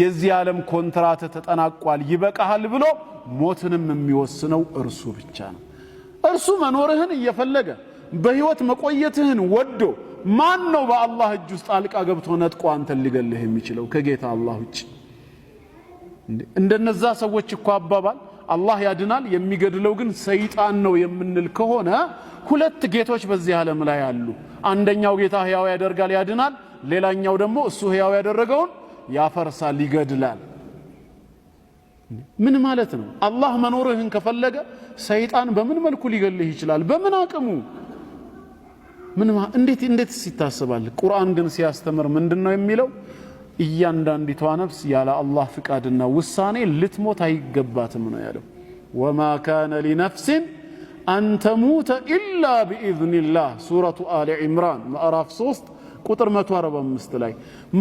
የዚህ ዓለም ኮንትራት ተጠናቋል ይበቃሃል ብሎ ሞትንም የሚወስነው እርሱ ብቻ ነው። እርሱ መኖርህን እየፈለገ በህይወት መቆየትህን ወዶ ማን ነው በአላህ እጅ ውስጥ አልቃ ገብቶ ነጥቆ አንተን ሊገልህ የሚችለው ከጌታ አላህ ውጭ? እንደነዛ ሰዎች እኮ አባባል አላህ ያድናል የሚገድለው ግን ሰይጣን ነው የምንል ከሆነ ሁለት ጌቶች በዚህ ዓለም ላይ አሉ። አንደኛው ጌታ ሕያው ያደርጋል ያድናል፣ ሌላኛው ደግሞ እሱ ሕያው ያደረገውን ያፈርሳል ይገድላል። ምን ማለት ነው? አላህ መኖርህን ከፈለገ ሰይጣን በምን መልኩ ሊገልህ ይችላል? በምን አቅሙ? እንዴት ይታሰባል? ቁርአን ግን ሲያስተምር ምንድነው የሚለው? እያንዳንዲቷ ነፍስ ያለ አላህ ፍቃድና ውሳኔ ልትሞት አይገባትም ነው ያለው። ወማ ካነ ሊነፍሲን አን ተሙተ ኢላ ቢኢዝኒላህ ሱረቱ አሊ ዒምራን ምዕራፍ 3 ቁጥር 145 ላይ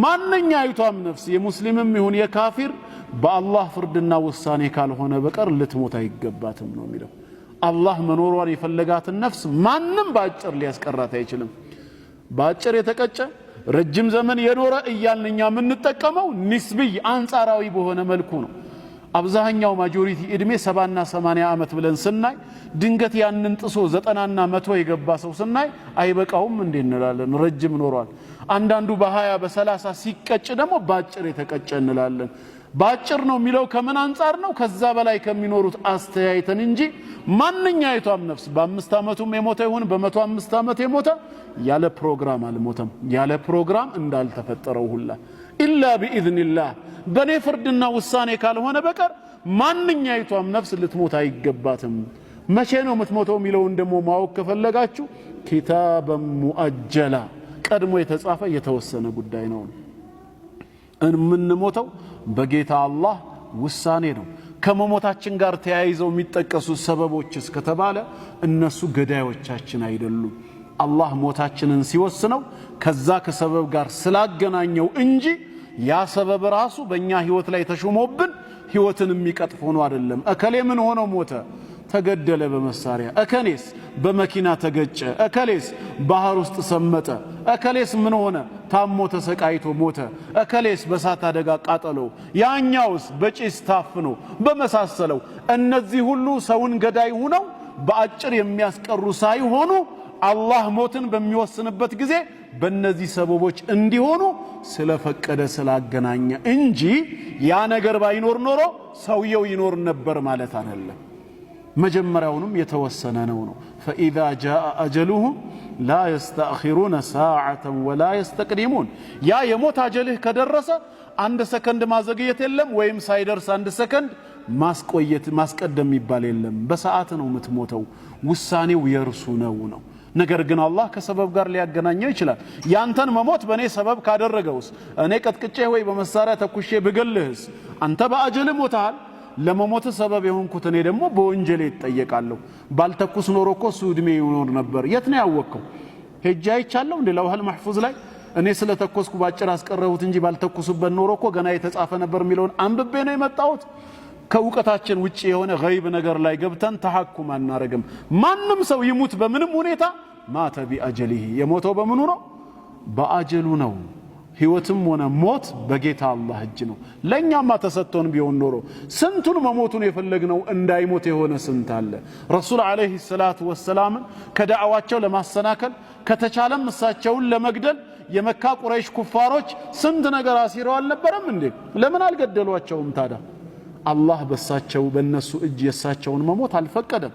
ማንኛይቷም ነፍስ የሙስሊምም ይሁን የካፊር በአላህ ፍርድና ውሳኔ ካልሆነ በቀር ልትሞት አይገባትም ነው የሚለው። አላህ መኖሯን የፈለጋትን ነፍስ ማንም ባጭር ሊያስቀራት አይችልም። ባጭር የተቀጨ ረጅም ዘመን የኖረ እያልንኛ የምንጠቀመው ንስብይ አንጻራዊ በሆነ መልኩ ነው። አብዛኛው ማጆሪቲ እድሜ 70 እና 80 ዓመት ብለን ስናይ ድንገት ያንን ጥሶ 90 እና 100 የገባ ሰው ስናይ አይበቃውም እንዴ እንላለን። ረጅም ኖሯል። አንዳንዱ በ20 በ30 ሲቀጭ ደግሞ ባጭር የተቀጨ እንላለን። ባጭር ነው የሚለው ከምን አንጻር ነው? ከዛ በላይ ከሚኖሩት አስተያይተን እንጂ ማንኛይቷም ነፍስ በ5 ዓመቱም የሞተ ይሁን በ105 ዓመት የሞተ ያለ ፕሮግራም አልሞተም። ያለ ፕሮግራም እንዳልተፈጠረው ሁላ ኢላ ቢኢዝኒላህ በኔ ፍርድና ውሳኔ ካልሆነ በቀር ማንኛይቷም ነፍስ ልትሞት አይገባትም። መቼ ነው የምትሞተው የሚለውን ደግሞ ማወቅ ከፈለጋችሁ ኪታበን ሙአጀላ ቀድሞ የተጻፈ የተወሰነ ጉዳይ ነው። የምንሞተው በጌታ አላህ ውሳኔ ነው። ከመሞታችን ጋር ተያይዘው የሚጠቀሱ ሰበቦችስ ከተባለ እነሱ ገዳዮቻችን አይደሉም። አላህ ሞታችንን ሲወስነው ከዛ ከሰበብ ጋር ስላገናኘው እንጂ ያ ሰበብ ራሱ በእኛ ህይወት ላይ ተሾሞብን ህይወትን የሚቀጥፍ ሆኖ አይደለም። እከሌ ምን ሆኖ ሞተ? ተገደለ በመሳሪያ። እከሌስ በመኪና ተገጨ። እከሌስ ባህር ውስጥ ሰመጠ። እከሌስ ምን ሆነ? ታሞ ተሰቃይቶ ሞተ። እከሌስ በሳት አደጋ ቃጠለው። ያኛውስ በጭስ ታፍኖ በመሳሰለው እነዚህ ሁሉ ሰውን ገዳይ ሆነው በአጭር የሚያስቀሩ ሳይሆኑ አላህ ሞትን በሚወስንበት ጊዜ በእነዚህ ሰበቦች እንዲሆኑ ስለፈቀደ ስላገናኘ እንጂ ያ ነገር ባይኖር ኖሮ ሰውየው ይኖር ነበር ማለት አይደለም። መጀመሪያውንም የተወሰነ ነው። ፈኢዛ ጃአ አጀሉሁም ላ የስተአኺሩነ ሳዓተን ወላ የስተቅዲሙን። ያ የሞት አጀልህ ከደረሰ 1 ሰከንድ ማዘግየት የለም፣ ወይም ሳይደርስ 1 ሰከንድ ማስቆየት ማስቀደም ይባል የለም። በሰዓት ነው የምትሞተው። ውሳኔው የርሱ ነው። ነገር ግን አላህ ከሰበብ ጋር ሊያገናኘው ይችላል። ያንተን መሞት በኔ ሰበብ ካደረገውስ እኔ ቀጥቅጬ ወይ በመሳሪያ ተኩሼ ብገልህስ አንተ በአጀል ሞተሃል። ለመሞት ሰበብ የሆንኩት እኔ ደግሞ በወንጀል ይጠየቃለሁ። ባልተኩስ ኖሮ እኮ እሱ እድሜ ይኖር ነበር። የት ነው ያወቅከው? ሄጄ አይቻለሁ እንደ ለውሃል መሕፉዝ ላይ እኔ ስለተኮስኩ ባጭር አስቀረሁት እንጂ ባልተኩስበት ኖሮ እኮ ገና የተጻፈ ነበር የሚለውን አንብቤ ነው የመጣሁት። ከውቀታችን ውጪ የሆነ ገይብ ነገር ላይ ገብተን ተሐኩም አናረግም። ማንም ሰው ይሙት በምንም ሁኔታ ማተ ቢአጀሊሂ የሞተው በምኑ ነው? በአጀሉ ነው። ህይወትም ሆነ ሞት በጌታ አላህ እጅ ነው። ለኛማ ተሰጥቶን ቢሆን ኖሮ ስንቱን መሞቱን የፈለግነው እንዳይሞት የሆነ ስንት አለ። ረሱል አለይሂ ሰላቱ ወሰላም ከዳዕዋቸው ለማሰናከል ከተቻለም እሳቸውን ለመግደል የመካ ቁረይሽ ኩፋሮች ስንት ነገር አሲረው አልነበረም እንዴ? ለምን አልገደሏቸውም ታዲያ? አላህ በሳቸው በእነሱ እጅ የሳቸውን መሞት አልፈቀደም።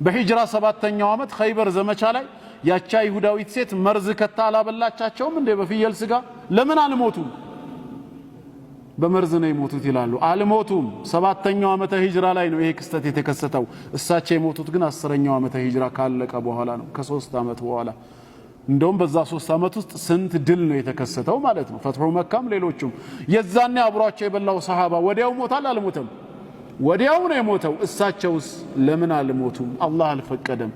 በሂጅራ 7ኛው ዓመት ኸይበር ዘመቻ ላይ ያቻ ይሁዳዊት ሴት መርዝ ከታ አላበላቻቸውም እንዴ? በፍየል ስጋ ለምን አልሞቱም? በመርዝ ነው የሞቱት ይላሉ። አልሞቱም። 7ኛው ዓመተ ሂጅራ ላይ ነው ይሄ ክስተት የተከሰተው። እሳቸው የሞቱት ግን 10ኛው ዓመተ ሂጅራ ካለቀ በኋላ ነው፣ ከ3 ዓመት በኋላ። እንደውም በዛ 3 ዓመት ውስጥ ስንት ድል ነው የተከሰተው ማለት ነው። ፈትሑ መካም ሌሎችም። የዛኔ አብሯቸው የበላው ሰሃባ ወዲያው ሞታል አልሞተም? ወዲያው ነው የሞተው። እሳቸውስ ለምን አልሞቱም? አላህ አልፈቀደም።